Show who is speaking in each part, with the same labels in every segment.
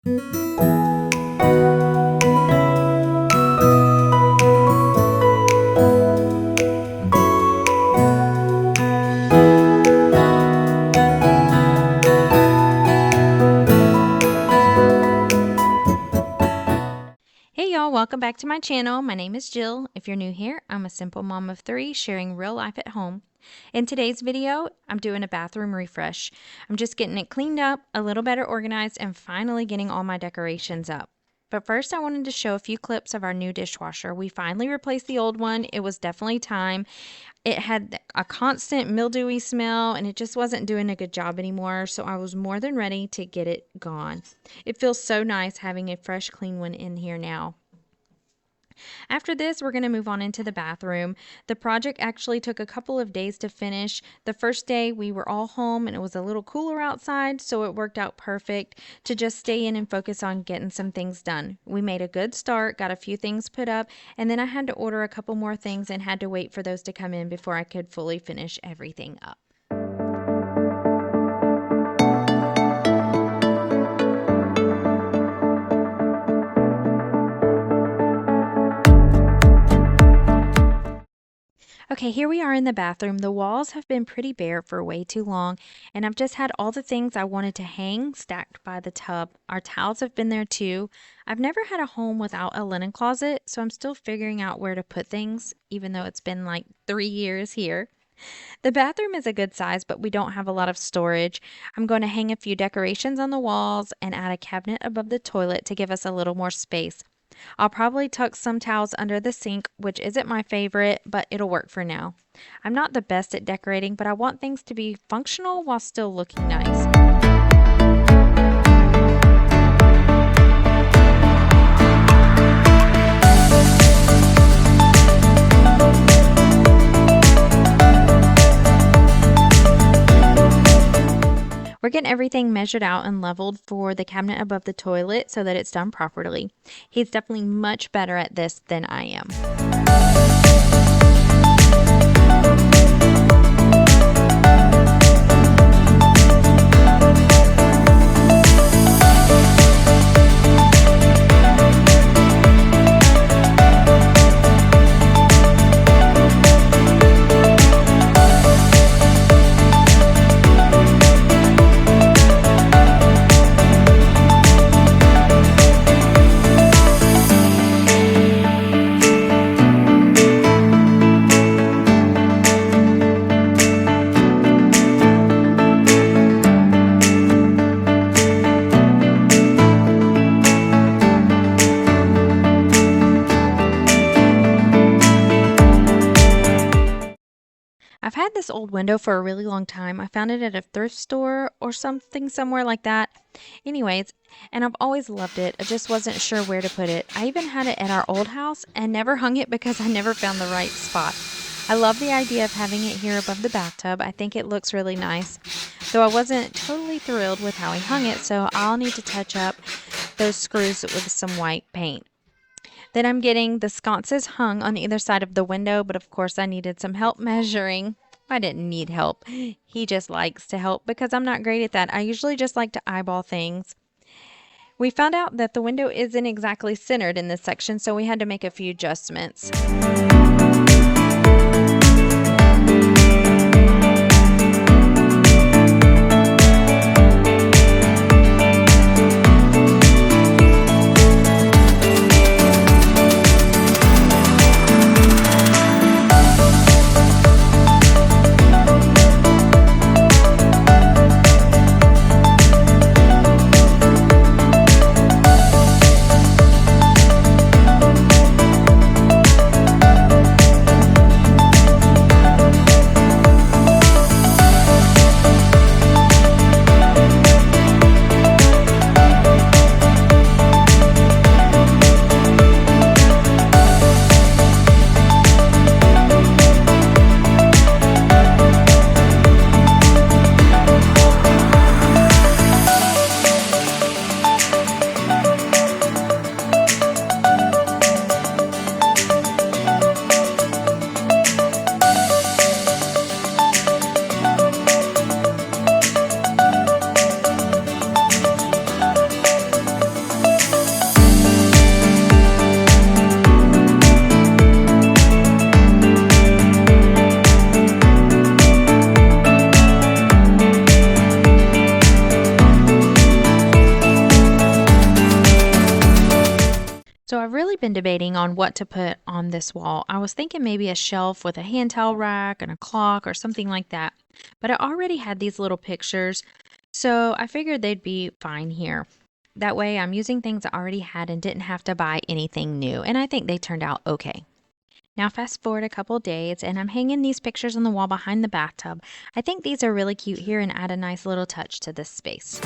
Speaker 1: Hey y'all, welcome back to my channel. My name is Jill. If you're new here, I'm a simple mom of 3 sharing real life at home. In today's video, I'm doing a bathroom refresh. I'm just getting it cleaned up, a little better organized, and finally getting all my decorations up. But first, I wanted to show a few clips of our new dishwasher. We finally replaced the old one. It was definitely time. It had a constant mildewy smell and it just wasn't doing a good job anymore, so I was more than ready to get it gone. It feels so nice having a fresh, clean one in here now. After this, we're going to move on into the bathroom. The project actually took a couple of days to finish. The first day we were all home and it was a little cooler outside, so it worked out perfect to just stay in and focus on getting some things done. We made a good start, got a few things put up, and then I had to order a couple more things and had to wait for those to come in before I could fully finish everything up. Okay, here we are in the bathroom. The walls have been pretty bare for way too long, and I've just had all the things I wanted to hang stacked by the tub. Our towels have been there too. I've never had a home without a linen closet, so I'm still figuring out where to put things, even though it's been like 3 years here. The bathroom is a good size, but we don't have a lot of storage. I'm going to hang a few decorations on the walls and add a cabinet above the toilet to give us a little more space. I'll probably tuck some towels under the sink, which isn't my favorite, but it'll work for now. I'm not the best at decorating, but I want things to be functional while still looking nice. We're getting everything measured out and leveled for the cabinet above the toilet so that it's done properly. He's definitely much better at this than I am. I've had this old window for a really long time. I found it at a thrift store or something somewhere like that. Anyways, and I've always loved it. I just wasn't sure where to put it. I even had it at our old house and never hung it because I never found the right spot. I love the idea of having it here above the bathtub. I think it looks really nice. Though I wasn't totally thrilled with how he hung it, so I'll need to touch up those screws with some white paint. Then I'm getting the sconces hung on either side of the window, but of course I needed some help measuring. I didn't need help. He just likes to help because I'm not great at that. I usually just like to eyeball things. We found out that the window isn't exactly centered in this section, so we had to make a few adjustments. So I've really been debating on what to put on this wall. I was thinking maybe a shelf with a hand towel rack and a clock or something like that. But I already had these little pictures, so I figured they'd be fine here. That way I'm using things I already had and didn't have to buy anything new, and I think they turned out okay. Now fast forward a couple days and I'm hanging these pictures on the wall behind the bathtub. I think these are really cute here and add a nice little touch to this space.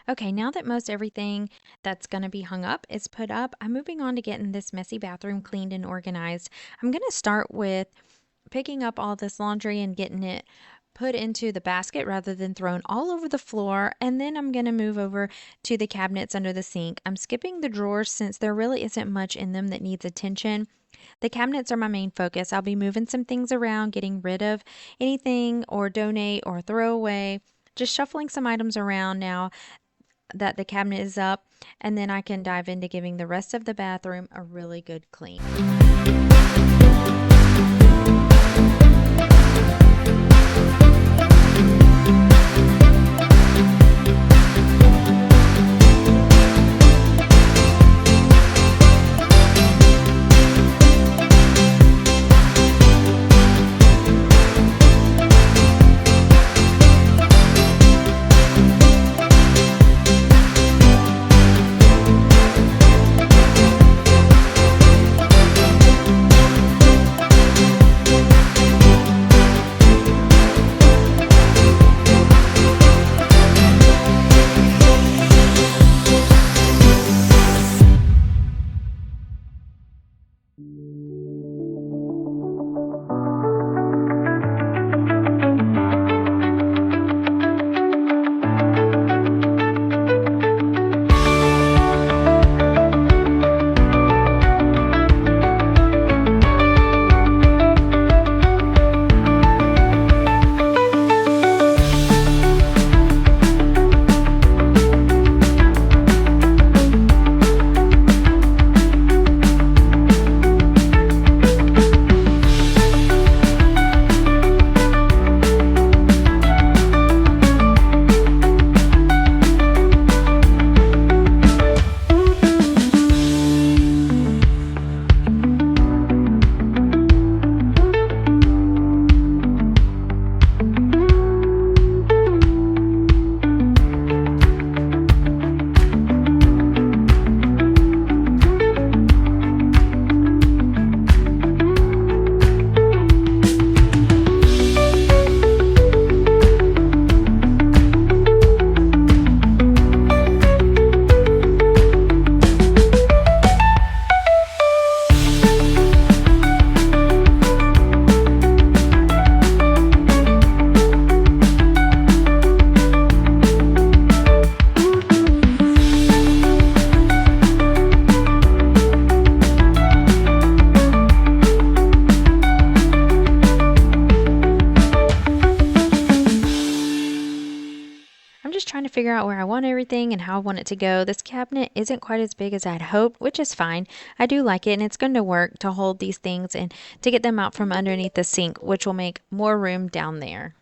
Speaker 1: Okay, now that most everything that's going to be hung up is put up, I'm moving on to getting this messy bathroom cleaned and organized. I'm going to start with picking up all this laundry and getting it put into the basket rather than thrown all over the floor, and then I'm going to move over to the cabinets under the sink. I'm skipping the drawers since there really isn't much in them that needs attention. The cabinets are my main focus. I'll be moving some things around, getting rid of anything or donate or throw away, just shuffling some items around now that the cabinet is up, and then I can dive into giving the rest of the bathroom a really good clean. Trying to figure out where I want everything and how I want it to go. This cabinet isn't quite as big as I'd hoped, which is fine. I do like it, and it's going to work to hold these things and to get them out from underneath the sink, which will make more room down there.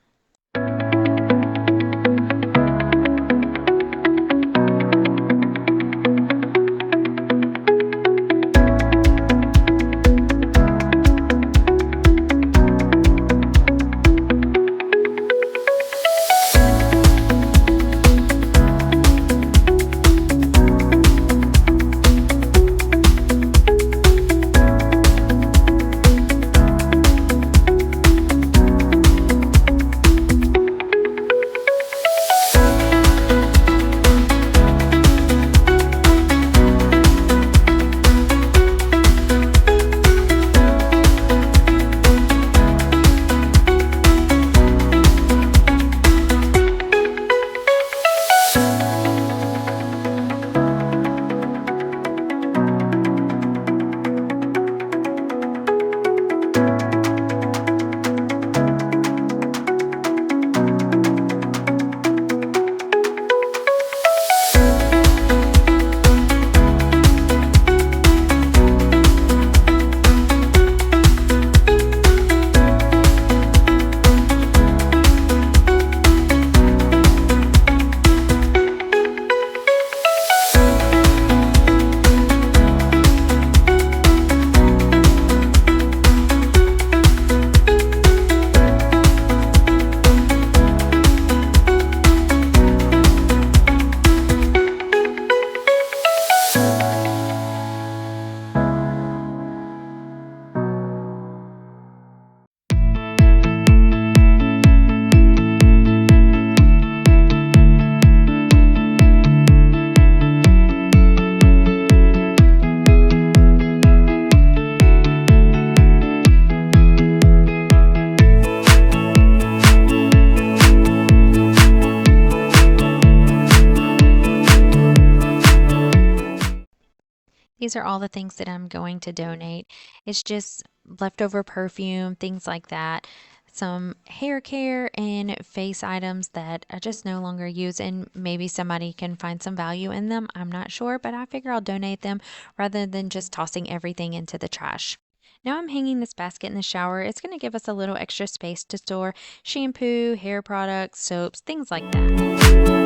Speaker 1: these are all the things that I'm going to donate. It's just leftover perfume, things like that. Some hair care and face items that I just no longer use, and maybe somebody can find some value in them. I'm not sure, but I figure I'll donate them rather than just tossing everything into the trash. Now I'm hanging this basket in the shower. It's going to give us a little extra space to store shampoo, hair products, soaps, things like that.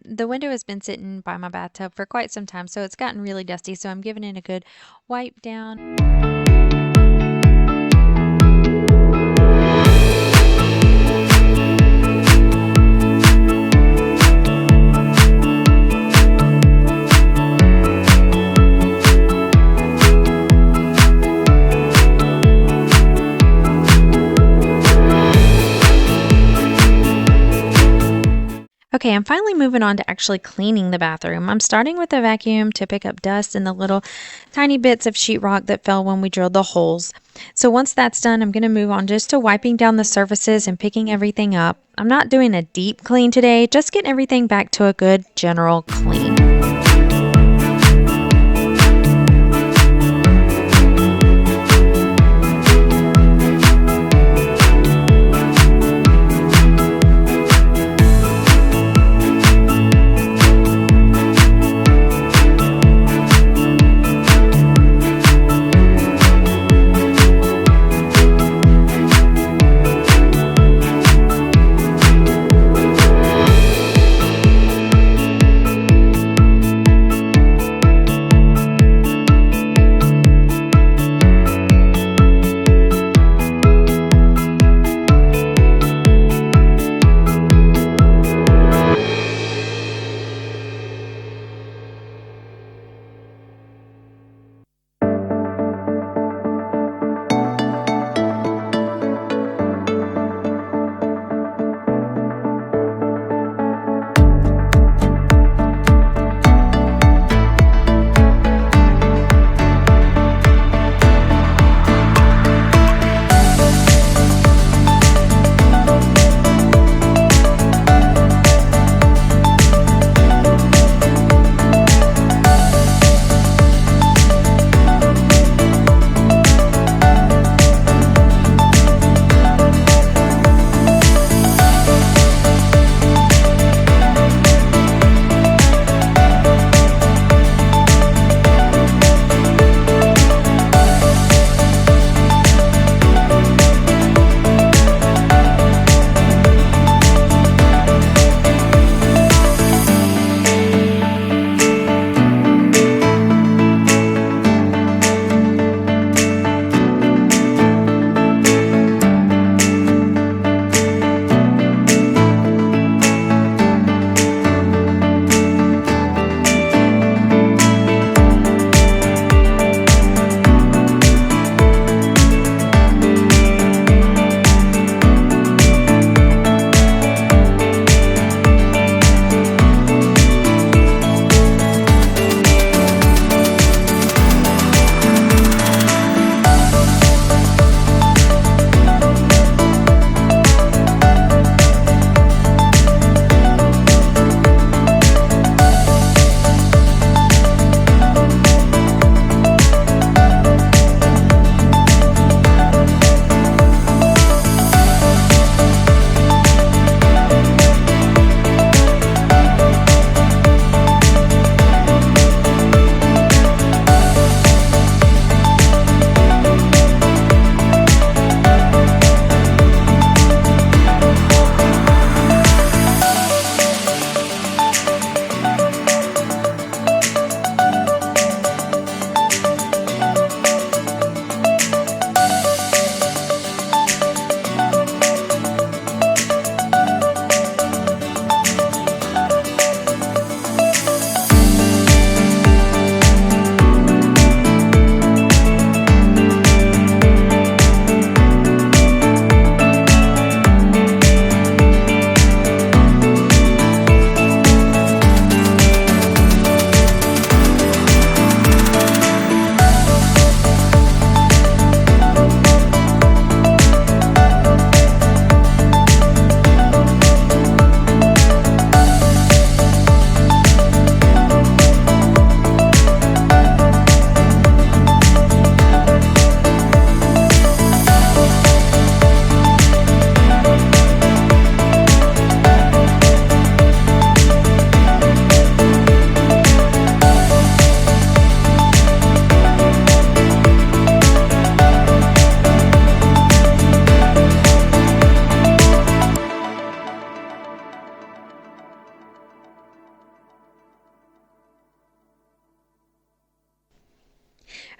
Speaker 1: The window has been sitting by my bathtub for quite some time, so it's gotten really dusty, so I'm giving it a good wipe down. Okay, I'm finally moving on to actually cleaning the bathroom. I'm starting with a vacuum to pick up dust and the little tiny bits of sheetrock that fell when we drilled the holes. So once that's done, I'm going to move on just to wiping down the surfaces and picking everything up. I'm not doing a deep clean today, just getting everything back to a good general clean.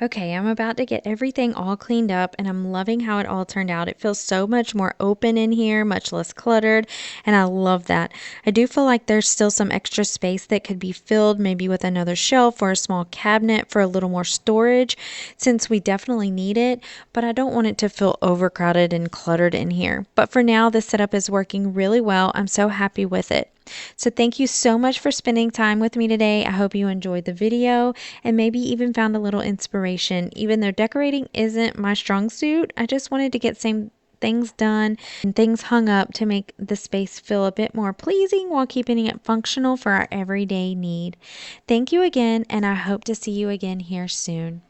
Speaker 1: Okay, I'm about to get everything all cleaned up and I'm loving how it all turned out. It feels so much more open in here, much less cluttered, and I love that. I do feel like there's still some extra space that could be filled, maybe with another shelf or a small cabinet for a little more storage, since we definitely need it, but I don't want it to feel overcrowded and cluttered in here. But for now, this setup is working really well. I'm so happy with it. So thank you so much for spending time with me today. I hope you enjoyed the video and maybe even found a little inspiration. Even though decorating isn't my strong suit, I just wanted to get some things done and things hung up to make the space feel a bit more pleasing while keeping it functional for our everyday need. Thank you again, and I hope to see you again here soon.